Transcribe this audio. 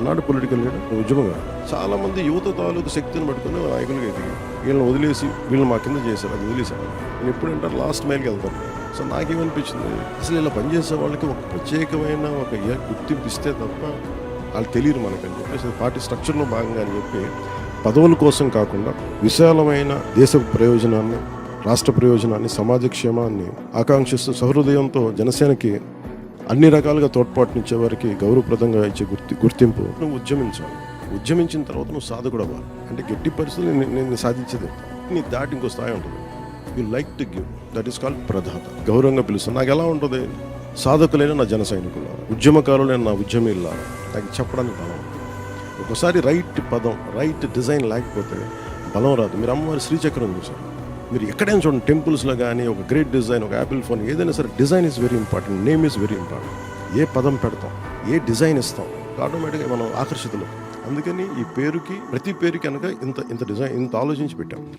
నాడు political leader ఉద్యమంగా చాలా మంది యువత తాలూకు శక్తిని పట్టుకుని నాయకులుగా ఎదిగి వీళ్ళని వదిలేసి వీళ్ళని మా కింద చేశారు, అది వదిలేశారు. నేను ఎప్పుడంటే లాస్ట్ మైల్కి వెళ్తాను. సో నాకేమనిపించింది, అసలు ఇలా పనిచేసే వాళ్ళకి ఒక ప్రత్యేకమైన ఒక గుర్తింపు ఇస్తే తప్ప వాళ్ళు తెలియరు మనకని చెప్పేసి పార్టీ స్ట్రక్చర్లో భాగంగా అని చెప్పి పదవుల కోసం కాకుండా విశాలమైన దేశ ప్రయోజనాన్ని, రాష్ట్ర ప్రయోజనాన్ని, సమాజ క్షేమాన్ని ఆకాంక్షిస్తూ సహృదయంతో జనసేనకి అన్ని రకాలుగా తోడ్పాటునిచ్చే వారికి గౌరవప్రదంగా ఇచ్చే గుర్తింపు. నువ్వు ఉద్యమించాలి, ఉద్యమించిన తర్వాత నువ్వు సాధకుడు అవ్వాలి. అంటే గట్టి పరిస్థితులు నేను సాధించేది నీ దాటి ఇంకో స్థాయి ఉంటుంది. You like to give, that is called ప్రధాత. గౌరవంగా పిలుస్తాను. నాకు ఎలా ఉంటుంది, సాధకులైన నా జన సైనికులు, ఉద్యమకారులైన నా ఉద్యమీలా నాకు చెప్పడానికి బలం. ఒకసారి రైట్ పదం, రైట్ డిజైన్ లేకపోతే బలం రాదు. మీరు అమ్మవారి శ్రీచక్రం చూసారు, మీరు ఎక్కడైనా చూడండి, టెంపుల్స్లో కానీ ఒక గ్రేట్ డిజైన్, ఒక యాపిల్ ఫోన్, ఏదైనా సరే design is very important, name is very important. ఏ పదం పెడతాం, ఏ డిజైన్ ఇస్తాం, ఆటోమేటిక్గా మనం ఆకర్షితులు. అందుకని ఈ పేరుకి, ప్రతి పేరుకి కనుక ఇంత డిజైన్, ఇంత ఆలోచించి పెట్టాం.